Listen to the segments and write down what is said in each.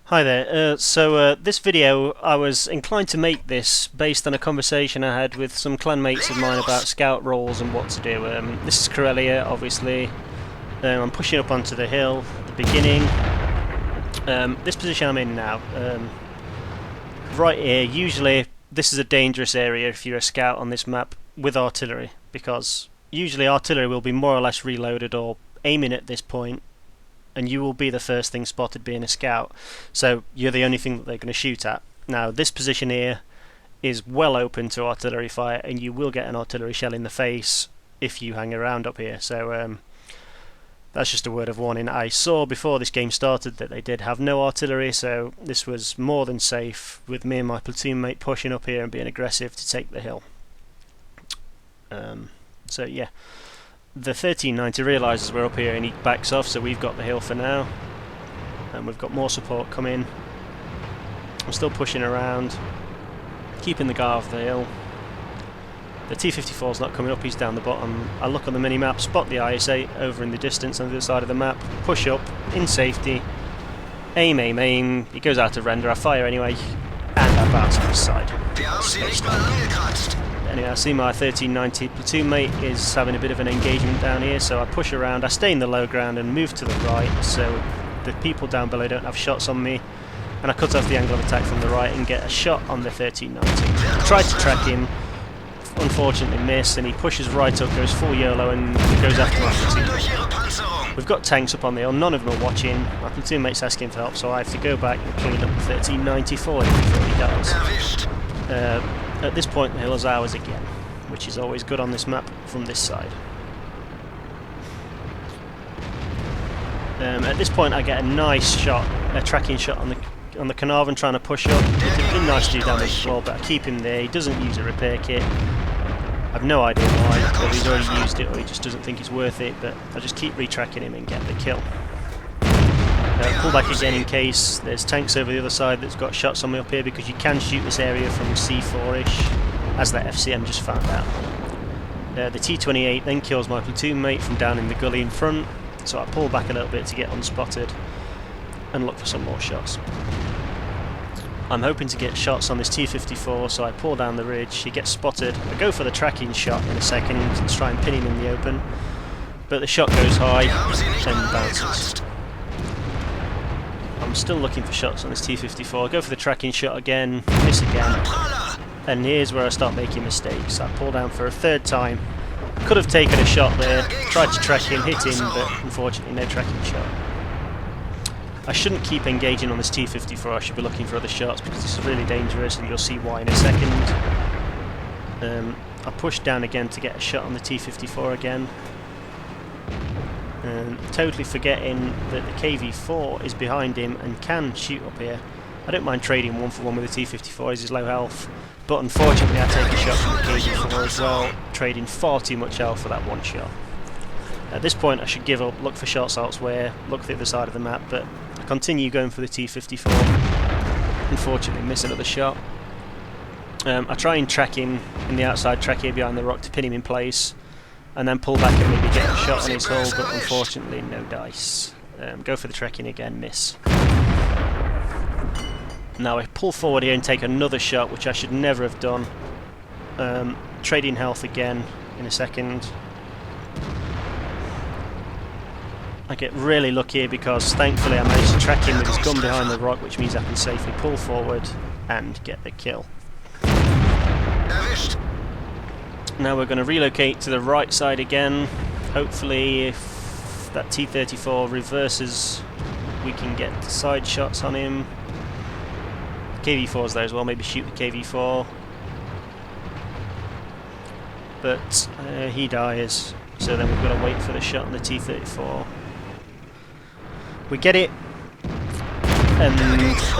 Hi there. This video, I was inclined to make this based on a conversation I had with some clanmates of mine about scout roles and what to do. This is Karelia, obviously. I'm pushing up onto the hill at the beginning. This position I'm in now, right here, usually this is a dangerous area if you're a scout on this map with artillery, because usually artillery will be more or less reloaded or aiming at this point, and you will be the first thing spotted being a scout, so you're the only thing that they're going to shoot at. Now this position here is well open to artillery fire, and you will get an artillery shell in the face if you hang around up here, so that's just a word of warning. I saw before this game started that they did have no artillery, so this was more than safe with me and my platoon mate pushing up here and being aggressive to take the hill. So yeah. The 1390 realises we're up here and he backs off, so we've got the hill for now. And we've got more support coming. I'm still pushing around, keeping the guy off the hill. The T-54's not coming up, he's down the bottom. I look on the mini-map, spot the IS-8 over in the distance on the other side of the map, push up, in safety, aim. He goes out of render, I fire anyway, and I bounce off his side. Anyway, I see my 1390 platoon mate is having a bit of an engagement down here, so I push around, I stay in the low ground and move to the right, so the people down below don't have shots on me, and I cut off the angle of attack from the right and get a shot on the 1390. I tried to track him, unfortunately miss, and he pushes right up, goes full YOLO and goes after my platoon. We've got tanks up on the hill, none of them are watching, my platoon mate's asking for help, so I have to go back and clean up the 1390 for him before he dies. At this point the hill is ours again, which is always good on this map from this side. At this point I get a nice shot, a tracking shot on the Carnarvon trying to push up. It would be nice to do damage as well, but I keep him there. He doesn't use a repair kit. I've no idea why, whether he's already used it or he just doesn't think it's worth it, but I just keep retracking him and get the kill. Pull back again in case there's tanks over the other side that's got shots on me up here, because you can shoot this area from C4-ish, as that FCM just found out. The T-28 then kills my platoon mate from down in the gully in front, so I pull back a little bit to get unspotted and look for some more shots. I'm hoping to get shots on this T-54, so I pull down the ridge, he gets spotted, I go for the tracking shot in a second to try and pin him in the open, but the shot goes high and bounces. I'm still looking for shots on this T-54, I go for the tracking shot again, miss again, and here's where I start making mistakes. I pull down for a third time, could have taken a shot there, tried to track him, hit him, but unfortunately no tracking shot. I shouldn't keep engaging on this T-54, I should be looking for other shots because this is really dangerous, and you'll see why in a second. I push down again to get a shot on the T-54 again. Totally forgetting that the KV-4 is behind him and can shoot up here. I don't mind trading one for one with the T-54 as he's low health, but unfortunately I take a shot from the KV-4 as well, trading far too much health for that one shot. At this point I should give up, look for shots elsewhere, look at the other side of the map, but I continue going for the T-54. Unfortunately miss another shot. I try and track him in the outside track here behind the rock to pin him in place, and then pull back and maybe get a shot on his hull, but unfortunately no dice. Go for the trekking again, miss. Now I pull forward here and take another shot, which I should never have done. Trading health again in a second. I get really lucky because thankfully I managed to track him with his gun behind the rock, which means I can safely pull forward and get the kill. Now we're going to relocate to the right side again. Hopefully if that T-34 reverses we can get side shots on him. KV-4's there as well, maybe shoot the KV-4. But he dies, so then we've got to wait for the shot on the T-34. We get it, and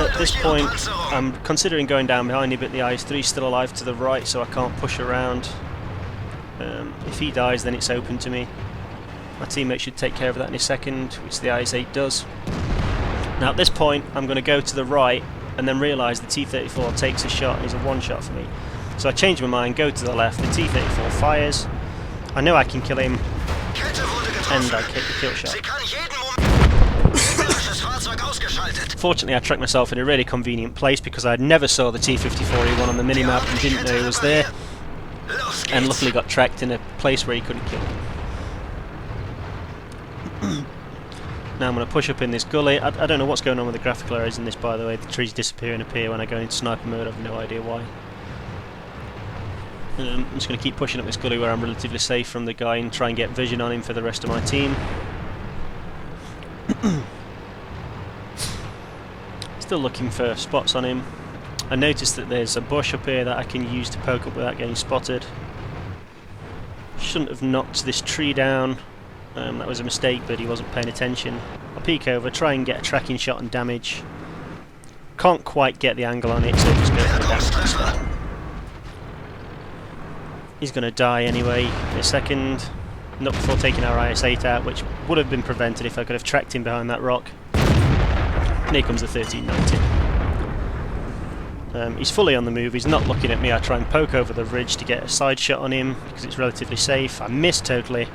at this point I'm considering going down behind him, but the IS-3's still alive to the right, so I can't push around. If he dies then it's open to me. My teammate should take care of that in a second, which the IS-8 does. Now at this point I'm going to go to the right and then realise the T-34 takes a shot and is a one shot for me. So I change my mind, go to the left, the T-34 fires, I know I can kill him, and I get the kill shot. Fortunately, I tracked myself in a really convenient place because I never saw the T-54E1 on the minimap and didn't know he was there, and luckily got tracked in a place where he couldn't kill me. Now I'm going to push up in this gully. I don't know what's going on with the graphical errors in this, by the way. The trees disappear and appear when I go into sniper mode. I have no idea why. I'm just going to keep pushing up this gully where I'm relatively safe from the guy and try and get vision on him for the rest of my team. Still looking for spots on him. I noticed that there's a bush up here that I can use to poke up without getting spotted. Shouldn't have knocked this tree down. That was a mistake, but he wasn't paying attention. I'll peek over, try and get a tracking shot and damage. Can't quite get the angle on it, so just go for the damage instead. He's going to die anyway in a second. Not before taking our IS-8 out, which would have been prevented if I could have tracked him behind that rock. And here comes the 1390. He's fully on the move, he's not looking at me. I try and poke over the ridge to get a side shot on him because it's relatively safe. I miss totally.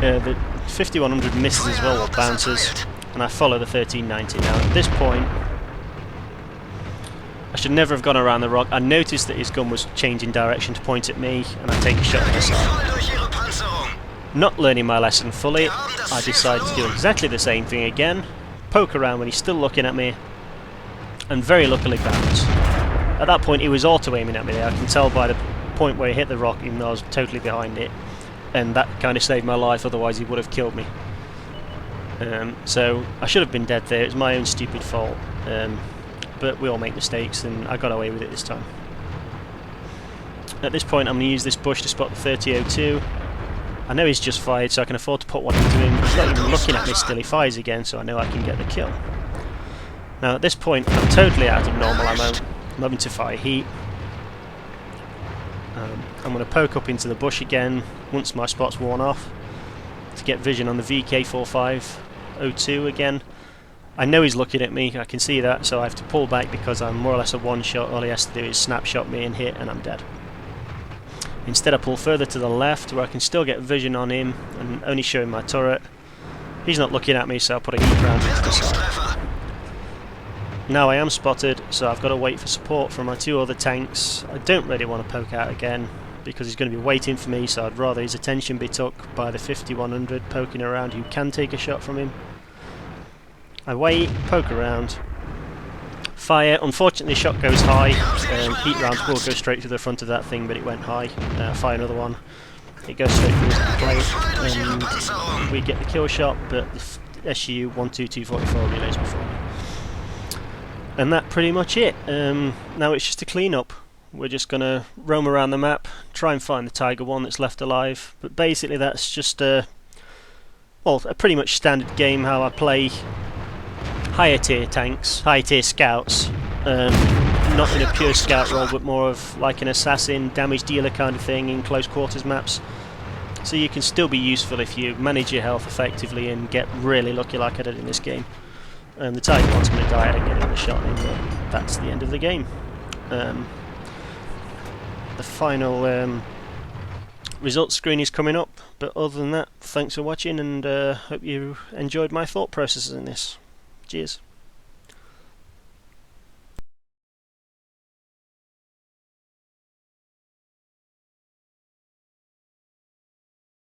The 5100 misses as well with bounces, and I follow the 1390. Now at this point, I should never have gone around the rock. I noticed that his gun was changing direction to point at me, and I take a shot on the side. Not learning my lesson fully, I decided to do exactly the same thing again, poke around when he's still looking at me, and very luckily bounce. At that point he was auto-aiming at me there. I can tell by the point where he hit the rock, even though I was totally behind it. And that kind of saved my life, otherwise he would have killed me. So I should have been dead there, it's my own stupid fault. But we all make mistakes, and I got away with it this time. At this point I'm going to use this bush to spot the 3002. I know he's just fired, so I can afford to put one into him. He's not even looking at me still, he fires again, so I know I can get the kill. Now at this point I'm totally out of normal ammo. I'm having to fire heat. I'm going to poke up into the bush again once my spot's worn off to get vision on the VK4502 again. I know he's looking at me, I can see that, so I have to pull back because I'm more or less a one shot. All he has to do is snapshot me and hit, and I'm dead. Instead I pull further to the left where I can still get vision on him and only show him my turret. He's not looking at me, so I'll put a heat round into the side. Now I am spotted, so I've got to wait for support from my two other tanks. I don't really want to poke out again because he's going to be waiting for me, so I'd rather his attention be took by the 5100 poking around who can take a shot from him. I wait, poke around, fire. Unfortunately shot goes high. Heat rounds will go straight to the front of that thing, but it went high. Fire another one. It goes straight through the plate, and we get the kill shot, but the SU 12244 relays before me. And that pretty much it. Now it's just a clean up. We're just going to roam around the map, try and find the Tiger 1 that's left alive. But basically that's just a pretty much standard game how I play higher tier tanks, higher tier scouts. Not in a pure scout role, but more of like an assassin, damage dealer kind of thing in close quarters maps. So you can still be useful if you manage your health effectively and get really lucky like I did in this game. The Tiger 1's going to die, I don't get another shot in, but that's the end of the game. The final results screen is coming up, but other than that, thanks for watching, and hope you enjoyed my thought processes in this. Cheers.